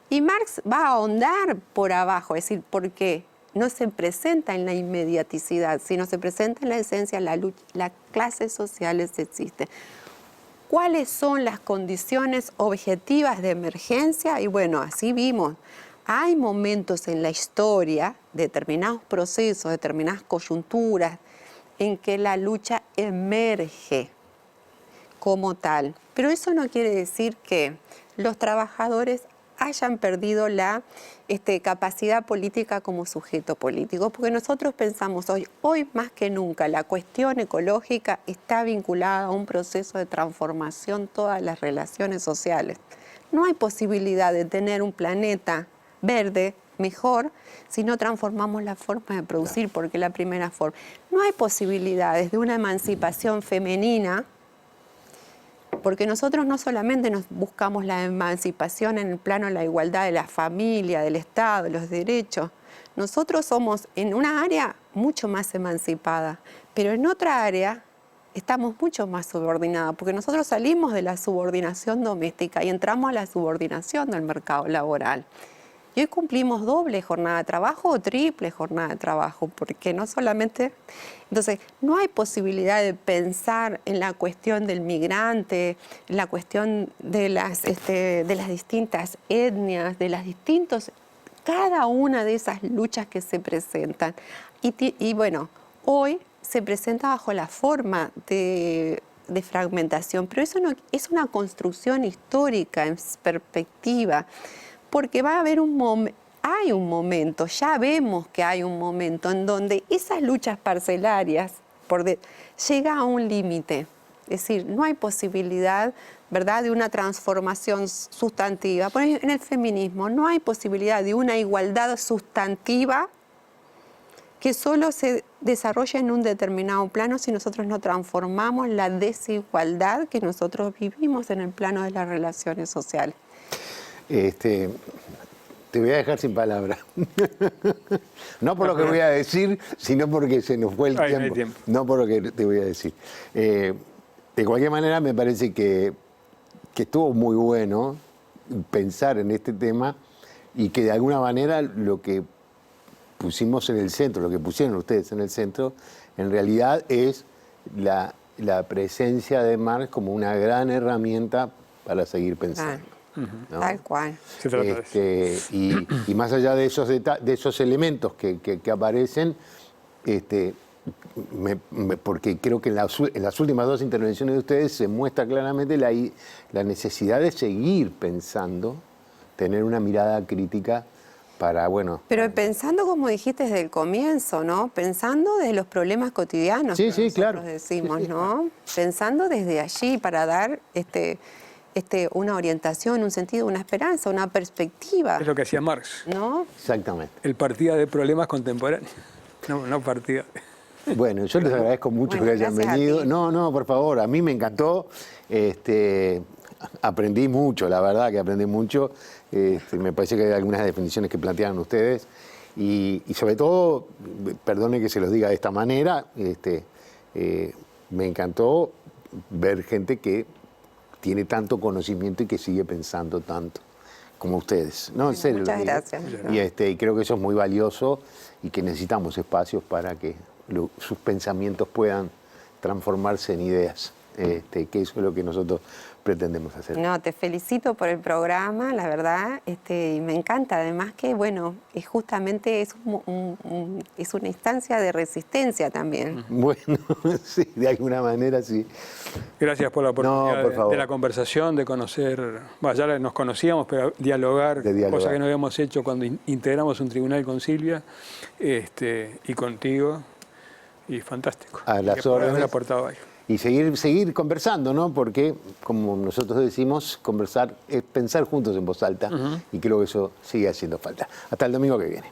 S3: Y Marx va a ahondar por abajo, es decir, ¿por qué? No se presenta en la inmediaticidad, sino se presenta en la esencia, las clases sociales existen. ¿Cuáles son las condiciones objetivas de emergencia? Y bueno, así vimos. Hay momentos en la historia, determinados procesos, determinadas coyunturas, en que la lucha emerge como tal. Pero eso no quiere decir que los trabajadores hayan perdido la capacidad política como sujeto político, porque nosotros pensamos hoy más que nunca, la cuestión ecológica está vinculada a un proceso de transformación de todas las relaciones sociales. No hay posibilidad de tener un planeta verde mejor si no transformamos la forma de producir, porque es la primera forma. No hay posibilidades de una emancipación femenina, porque nosotros no solamente nos buscamos la emancipación en el plano de la igualdad de la familia, del Estado, de los derechos. Nosotros somos en una área mucho más emancipada, pero en otra área estamos mucho más subordinadas, porque nosotros salimos de la subordinación doméstica y entramos a la subordinación del mercado laboral. Y hoy cumplimos doble jornada de trabajo o triple jornada de trabajo, porque no solamente... Entonces, no hay posibilidad de pensar en la cuestión del migrante, en la cuestión de las distintas etnias, de las distintos... Cada una de esas luchas que se presentan. Y bueno, hoy se presenta bajo la forma de fragmentación, pero eso no, es una construcción histórica en perspectiva, porque va a haber hay un momento, ya vemos que hay un momento en donde esas luchas parcelarias llega a un límite. Es decir, no hay posibilidad, ¿verdad?, de una transformación sustantiva. Por ejemplo, en el feminismo no hay posibilidad de una igualdad sustantiva que solo se desarrolla en un determinado plano si nosotros no transformamos la desigualdad que nosotros vivimos en el plano de las relaciones sociales.
S1: Te voy a dejar sin palabras. No por lo que voy a decir, sino porque se nos fue el tiempo. No por lo que te voy a decir. De cualquier manera, me parece que estuvo muy bueno pensar en este tema y que de alguna manera lo que pusimos en el centro, lo que pusieron ustedes en el centro, en realidad es la presencia de Marx como una gran herramienta para seguir pensando. ¿no?
S3: Tal cual.
S1: Y más allá de esos elementos que aparecen, porque creo que en las últimas dos intervenciones de ustedes se muestra claramente la necesidad de seguir pensando, tener una mirada crítica para, bueno...
S3: Pero pensando, como dijiste desde el comienzo, ¿no? Pensando desde los problemas cotidianos
S1: sí,
S3: que nosotros
S1: claro.
S3: decimos,
S1: sí,
S3: ¿no? Pensando desde allí para dar una orientación, un sentido, una esperanza, una perspectiva.
S4: Es lo que hacía Marx.
S3: ¿No?
S1: Exactamente.
S4: El partía de problemas contemporáneos, no partía...
S1: Bueno, yo les agradezco mucho
S3: Bueno,
S1: que hayan
S3: gracias a
S1: venido.
S3: ti.
S1: No, por favor, a mí me encantó. Aprendí mucho, la verdad que aprendí mucho. Me parece que hay algunas definiciones que plantearon ustedes. Y sobre todo, perdone que se los diga de esta manera, me encantó ver gente que tiene tanto conocimiento y que sigue pensando tanto como ustedes. No, en serio.
S3: Muchas
S1: lo digo.
S3: gracias.
S1: Y creo que eso es muy valioso y que necesitamos espacios para que sus pensamientos puedan transformarse en ideas, que eso es lo que nosotros pretendemos hacer.
S3: No, te felicito por el programa, la verdad, y me encanta. Además que, bueno, es justamente es una instancia de resistencia también.
S1: Bueno, sí, de alguna manera sí.
S4: Gracias por la oportunidad
S1: No, por favor.
S4: de la conversación, de conocer, bueno, ya nos conocíamos, pero dialogar,
S1: De dialogar.
S4: cosa que no habíamos hecho cuando integramos un tribunal con Silvia y contigo, y fantástico.
S1: A las
S4: que por haber
S1: órdenes.
S4: aportado algo.
S1: Y seguir conversando, ¿no? Porque, como nosotros decimos, conversar es pensar juntos en voz alta y creo que eso sigue haciendo falta. Hasta el domingo que viene.